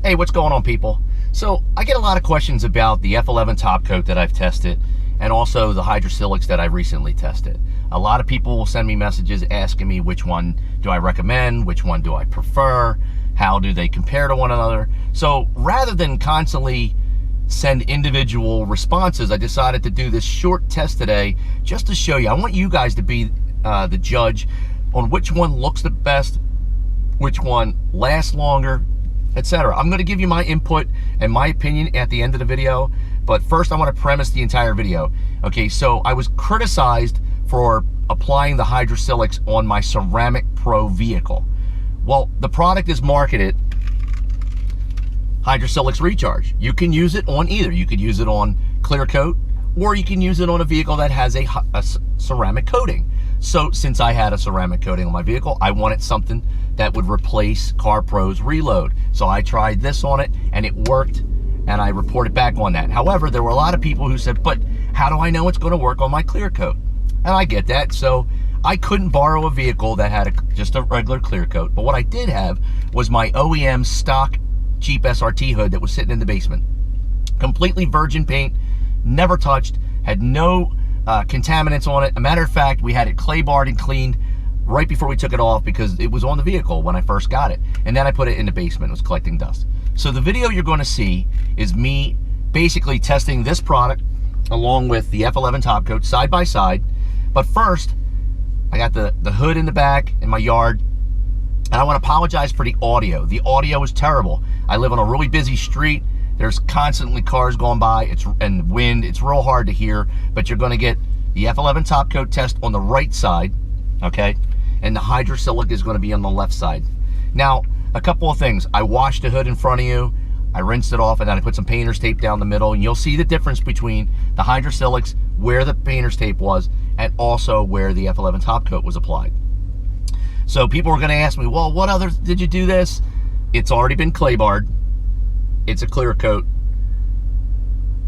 Hey, what's going on, people? So I get a lot of questions about the F11 TopCoat that I've tested and also the Hydrosilex that I've recently tested. A lot of people will send me messages asking me which one do I recommend, which one do I prefer, how do they compare to one another. So rather than constantly send individual responses, I decided to do this short test today just to show you. I want you guys to be the judge on which one looks the best, which one lasts longer, etc. I'm going to give you my input and my opinion at the end of the video, but first I want to premise the entire video. Okay, so I was criticized for applying the Hydrosilex on my Ceramic Pro vehicle. Well, the product is marketed Hydrosilex Recharge. You can use it on either. You could use it on clear coat, or you can use it on a vehicle that has a ceramic coating. So since I had a ceramic coating on my vehicle, I wanted something that would replace CarPro's Reload. So I tried this on it and it worked, and I reported back on that. However, there were a lot of people who said, but how do I know it's going to work on my clear coat? And I get that. So I couldn't borrow a vehicle that had just a regular clear coat. But what I did have was my OEM stock Jeep SRT hood that was sitting in the basement. Completely virgin paint, never touched, had no contaminants on it. A matter of fact, we had it clay barred and cleaned right before we took it off because it was on the vehicle when I first got it. And then I put it in the basement. It was collecting dust. So the video you're going to see is me basically testing this product along with the F11 TopCoat side by side. But first, I got the hood in the back in my yard. And I want to apologize for the audio. The audio is terrible. I live on a really busy street. There's constantly cars going by, and wind. It's real hard to hear, but you're going to get the F11 TopCoat test on the right side, okay? And the Hydrosilex is going to be on the left side. Now, a couple of things. I washed the hood in front of you. I rinsed it off, and then I put some painter's tape down the middle, and you'll see the difference between the Hydrosilex, where the painter's tape was, and also where the F11 TopCoat was applied. So people are going to ask me, well, what other did you do this? It's already been clay barred. It's a clear coat.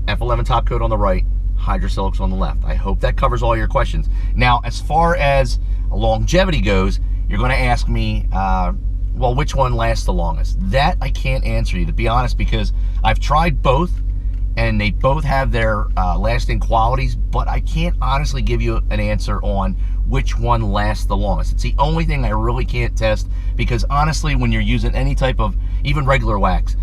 F11 TopCoat on the right, Hydrosilex on the left. I hope that covers all your questions. Now, as far as longevity goes, you're going to ask me, well, which one lasts the longest? That I can't answer you, to be honest, because I've tried both, and they both have their lasting qualities, but I can't honestly give you an answer on which one lasts the longest. It's the only thing I really can't test, because honestly, when you're using any type of, even regular wax,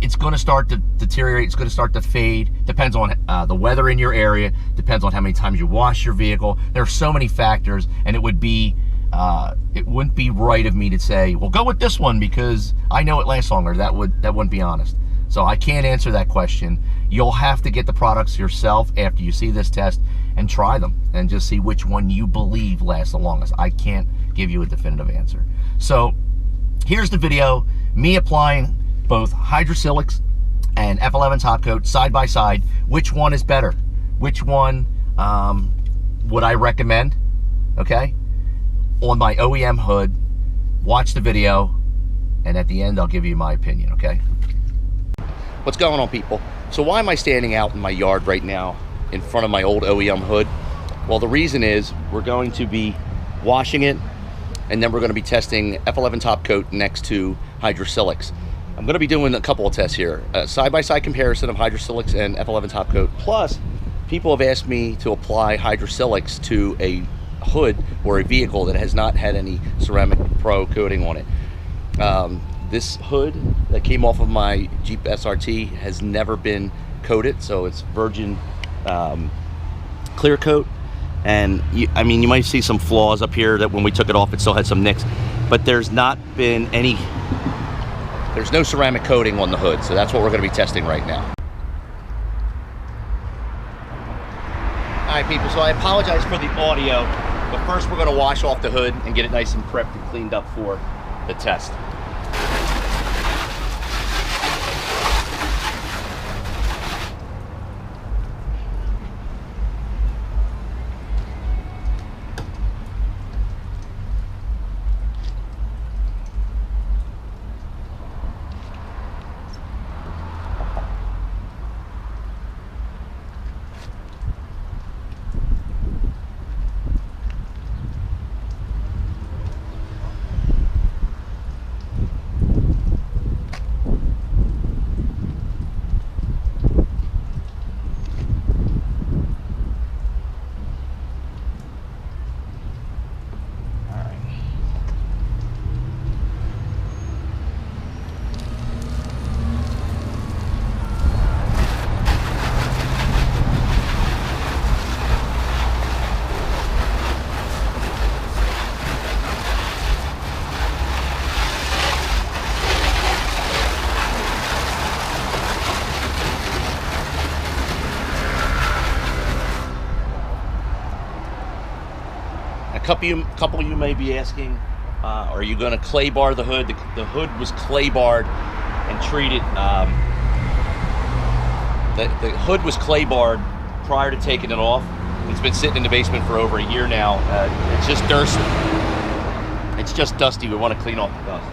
it's going to start to deteriorate, it's going to start to fade. Depends on the weather in your area, depends on how many times you wash your vehicle. There are so many factors, and it wouldn't be right of me to say, well, go with this one because I know it lasts longer. That wouldn't be honest. So I can't answer that question. You'll have to get the products yourself after you see this test and try them and just see which one you believe lasts the longest. I can't give you a definitive answer. So here's the video, me applying both Hydrosilex and F11 TopCoat side by side. Which one is better? Which one would I recommend? Okay, on my OEM hood. Watch the video, and at the end I'll give you my opinion. Okay. What's going on, people? So why am I standing out in my yard right now in front of my old OEM hood? Well, the reason is we're going to be washing it, and then we're going to be testing F11 TopCoat next to Hydrosilex. I'm going to be doing a couple of tests here, a side-by-side comparison of Hydrosilex and F11 TopCoat. Plus, people have asked me to apply Hydrosilex to a hood or a vehicle that has not had any Ceramic Pro coating on it. This hood that came off of my Jeep SRT has never been coated, so it's virgin clear coat. And I mean, you might see some flaws up here that when we took it off, it still had some nicks, but there's not been any. There's no ceramic coating on the hood, so that's what we're going to be testing right now. All right, people, so I apologize for the audio, but first we're going to wash off the hood and get it nice and prepped and cleaned up for the test. couple of you may be asking, are you going to clay bar the hood? The hood was clay barred and treated. The hood was clay barred prior to taking it off. It's been sitting in the basement for over a year now. It's just dusty. It's just dusty. We want to clean off the dust.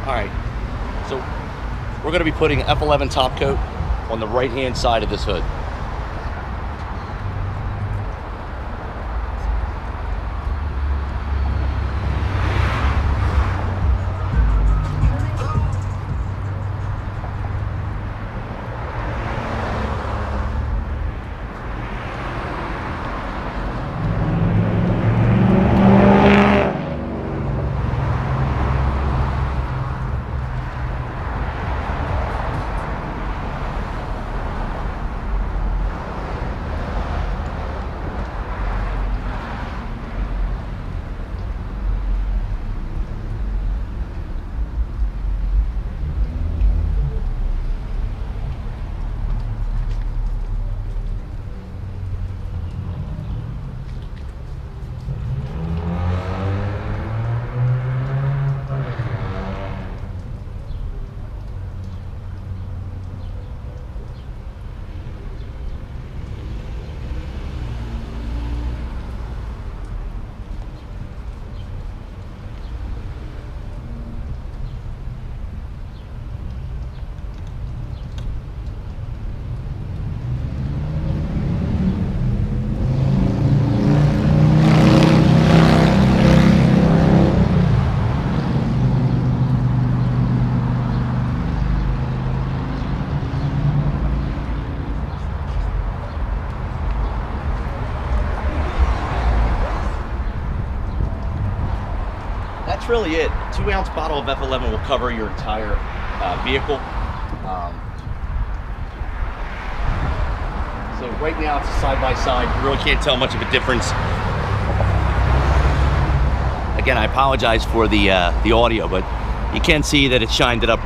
Alright, so we're going to be putting F11 TopCoat on the right hand side of this hood. That's really it. A 2-ounce bottle of F11 will cover your entire vehicle. So right now it's a side-by-side. You really can't tell much of a difference. Again, I apologize for the audio, but you can see that it shined it up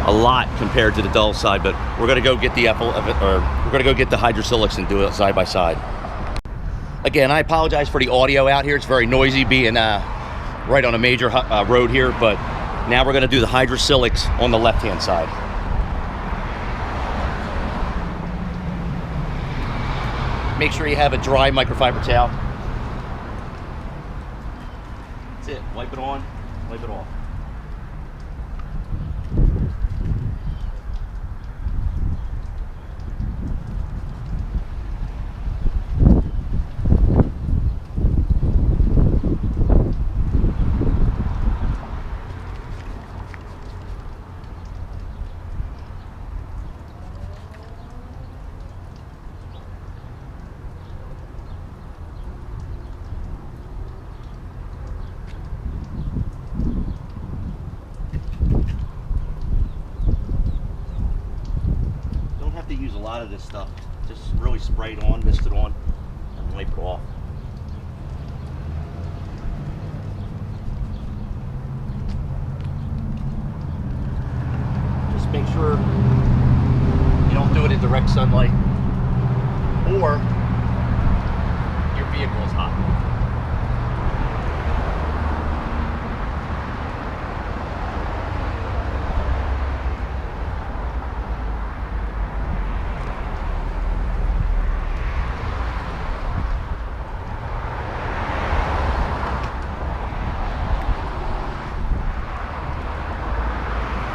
a lot compared to the dull side. But we're gonna go get the we're gonna go get the Hydrosilex and do it side by side. Again, I apologize for the audio out here. It's very noisy being right on a major road here, but now we're going to do the Hydrosilex on the left-hand side. Make sure you have a dry microfiber towel. That's it. Wipe it on, wipe it off. lot of this stuff. Just really spray it on, mist it on, and wipe it off. Just make sure you don't do it in direct sunlight or your vehicle is hot.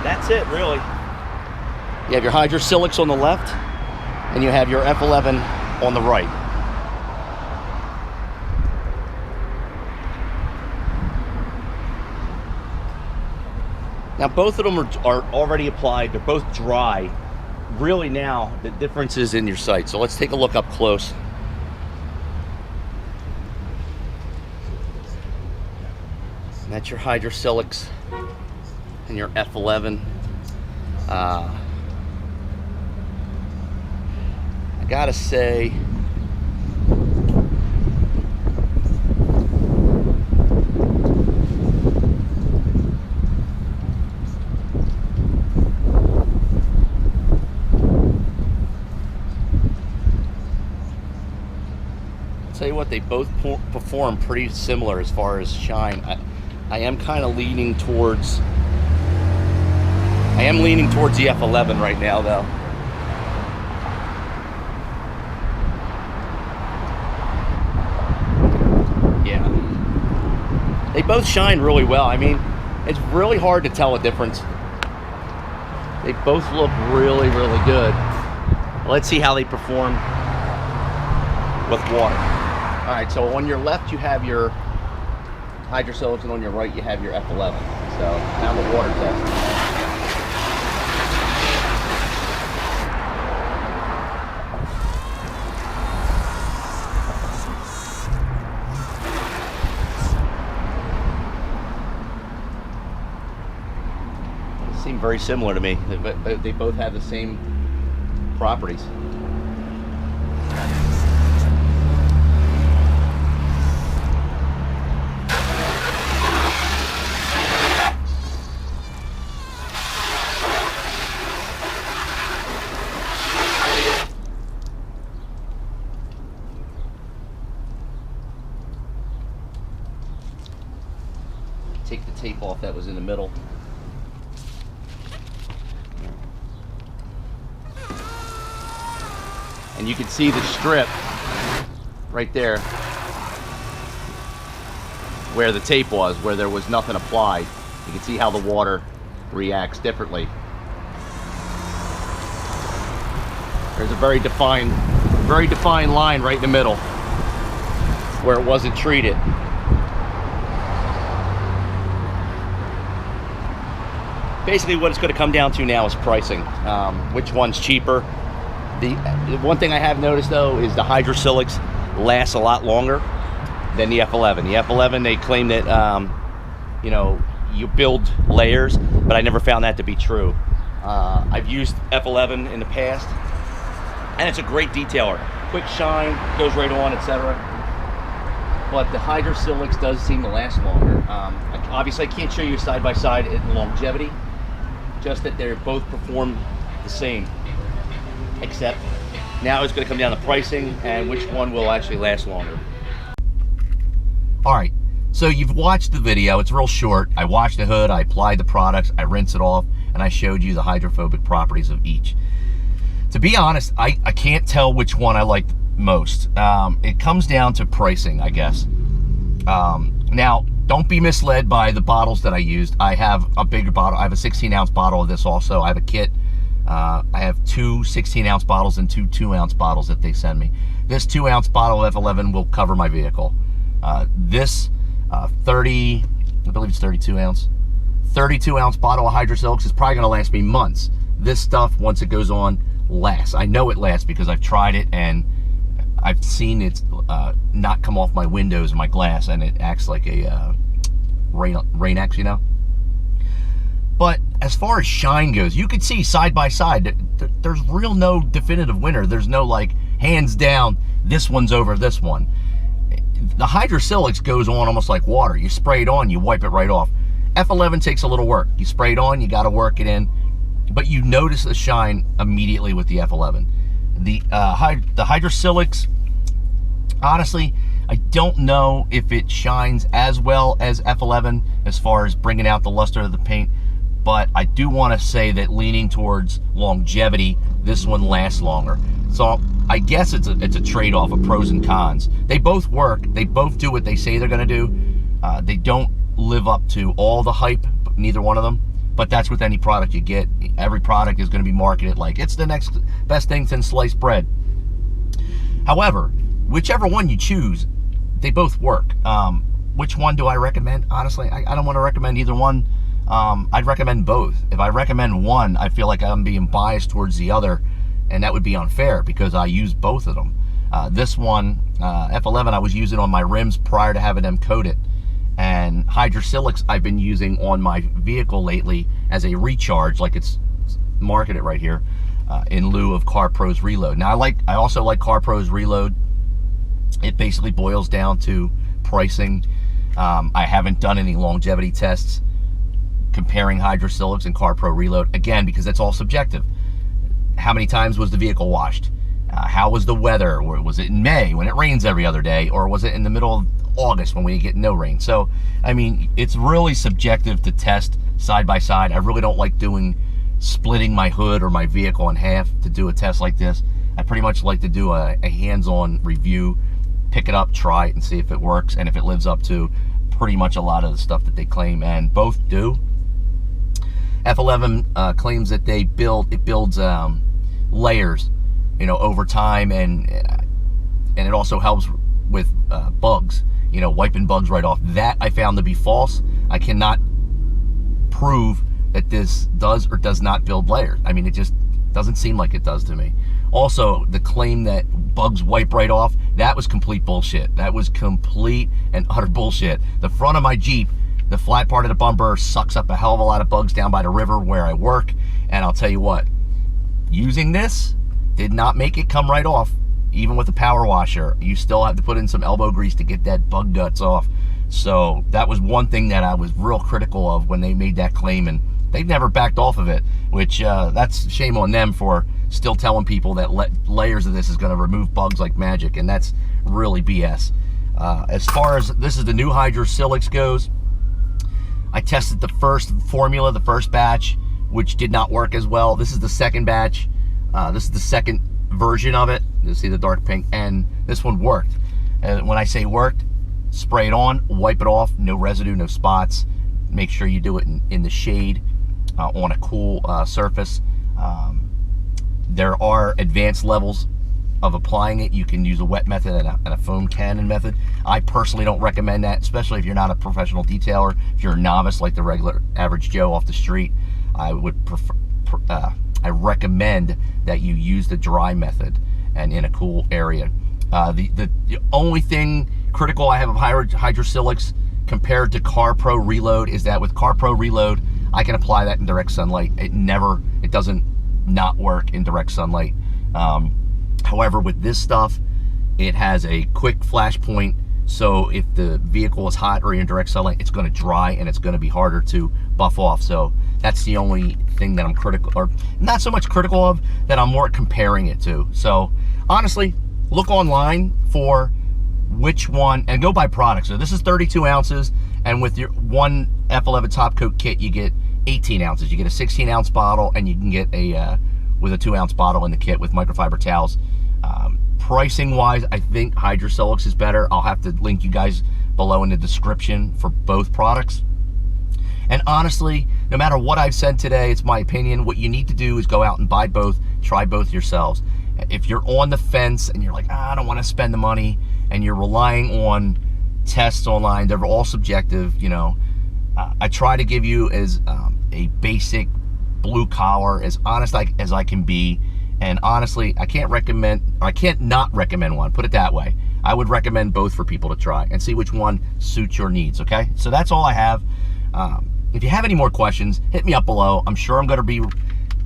That's it, really. You have your Hydrosilex on the left, and you have your F11 on the right. Now, both of them are already applied. They're both dry. Really now, the difference is in your sight. So let's take a look up close. And that's your Hydrosilex and your F11. I gotta say, I'll tell you what, they both perform pretty similar as far as shine. I am kind of leaning towards the F11 right now, though. Yeah. They both shine really well. I mean, it's really hard to tell a difference. They both look really, really good. Let's see how they perform with water. All right, so on your left, you have your Hydrosilex, and on your right, you have your F11. So now the water test. Seem very similar to me. They both have the same properties. Take the tape off that was in the middle. And you can see the strip right there where the tape was, where there was nothing applied. You can see how the water reacts differently. There's a very defined line right in the middle where it wasn't treated. Basically what it's going to come down to now is pricing. Which one's cheaper? The one thing I have noticed, though, is the Hydrosilex lasts a lot longer than the F11. The F11, they claim that, you know, you build layers, but I never found that to be true. I've used F11 in the past, and it's a great detailer. Quick shine, goes right on, etc. But the Hydrosilex does seem to last longer. Obviously, I can't show you side by side in longevity, just that they both perform the same. Except now it's going to come down to pricing and which one will actually last longer. All right, so you've watched the video. It's real short. I washed the hood, I applied the products, I rinsed it off, and I showed you the hydrophobic properties of each. To be honest, I can't tell which one I like most. It comes down to pricing, I guess. Now, don't be misled by the bottles that I used. I have a bigger bottle. I have a 16-ounce bottle of this also. I have a kit. I have two 16-ounce bottles and two 2-ounce bottles that they send me. This 2-ounce bottle of F11 will cover my vehicle. This 30, I believe it's 32-ounce, 32-ounce bottle of Hydrosilex is probably going to last me months. This stuff, once it goes on, lasts. I know it lasts because I've tried it and I've seen it not come off my windows and my glass, and it acts like a Rain-X, you know. But as far as shine goes, you could see side by side, there's real no definitive winner. There's no like, hands down, this one's over this one. The Hydrosilex goes on almost like water. You spray it on, you wipe it right off. F11 takes a little work. You spray it on, you got to work it in, but you notice the shine immediately with the F11. The Hydrosilex, honestly, I don't know if it shines as well as F11 as far as bringing out the luster of the paint, but I do want to say that leaning towards longevity, this one lasts longer. So I guess it's a trade-off of pros and cons. They both work. They both do what they say they're going to do. They don't live up to all the hype, neither one of them. But that's with any product you get. Every product is going to be marketed like it's the next best thing since sliced bread. However, whichever one you choose, they both work. Which one do I recommend? Honestly, I don't want to recommend either one. I'd recommend both. If I recommend one, I feel like I'm being biased towards the other, and that would be unfair because I use both of them. This one, F11, I was using on my rims prior to having them coated. And Hydrosilex I've been using on my vehicle lately as a recharge, like it's marketed right here, in lieu of CarPro's Reload. Now I also like CarPro's Reload. It basically boils down to pricing. I haven't done any longevity tests comparing Hydrosilex and CarPro Reload, again, because that's all subjective. How many times was the vehicle washed? How was the weather? Or was it in May when it rains every other day? Or was it in the middle of August when we get no rain? So, I mean, it's really subjective to test side by side. I really don't like splitting my hood or my vehicle in half to do a test like this. I pretty much like to do a hands-on review, pick it up, try it, and see if it works and if it lives up to pretty much a lot of the stuff that they claim, and both do. F11 claims that it builds layers, over time, and it also helps with bugs, wiping bugs right off. That I found to be false. I cannot prove that this does or does not build layers. I mean, it just doesn't seem like it does to me. Also, the claim that bugs wipe right off, that was complete bullshit. That was complete and utter bullshit. The front of my Jeep, the flat part of the bumper, sucks up a hell of a lot of bugs down by the river where I work. And I'll tell you what, using this did not make it come right off. Even with a power washer, you still have to put in some elbow grease to get that bug guts off. So that was one thing that I was real critical of when they made that claim, and they've never backed off of it, which that's shame on them for still telling people that layers of this is going to remove bugs like magic, and that's really BS. As far as this is the new Hydrosilex goes, I tested the first formula, the first batch, which did not work as well. This is the second batch. This is the second version of it. You see the dark pink, and this one worked. And when I say worked, spray it on, wipe it off, no residue, no spots. Make sure you do it in the shade, on a cool surface. There are advanced levels of applying it. You can use a wet method and a foam cannon method. I personally don't recommend that, especially if you're not a professional detailer. If you're a novice like the regular average Joe off the street, I would prefer, I recommend that you use the dry method and in a cool area. The only thing critical I have of Hydrosilex compared to CarPro Reload is that with CarPro Reload, I can apply that in direct sunlight. It doesn't not work in direct sunlight. However, with this stuff, it has a quick flash point, so if the vehicle is hot or in direct sunlight, it's going to dry and it's going to be harder to buff off. So that's the only thing that I'm critical, or not so much critical of, that I'm more comparing it to. So honestly, look online for which one and go by product. So this is 32 ounces, and with your one F11 TopCoat kit, you get 18 ounces. You get a 16-ounce bottle, and you can get a with a 2-ounce bottle in the kit with microfiber towels. Pricing wise, I think Hydrosilex is better. I'll have to link you guys below in the description for both products. And honestly, no matter what I've said today, it's my opinion. What you need to do is go out and buy both, try both yourselves. If you're on the fence and you're like, I don't want to spend the money, and you're relying on tests online, they're all subjective, I try to give you as a basic blue collar, as honest as I can be. And honestly, I can't not recommend one, put it that way. I would recommend both for people to try and see which one suits your needs, okay? So that's all I have. If you have any more questions, hit me up below. I'm sure I'm going to be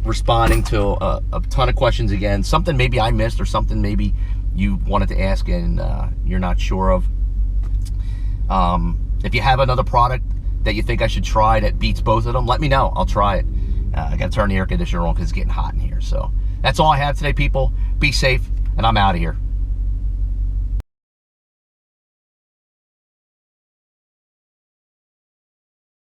responding to a ton of questions again. Something maybe I missed or something maybe you wanted to ask and you're not sure of. If you have another product that you think I should try that beats both of them, let me know. I'll try it. I got to turn the air conditioner on because it's getting hot in here. So that's all I have today, people. Be safe, and I'm out of here.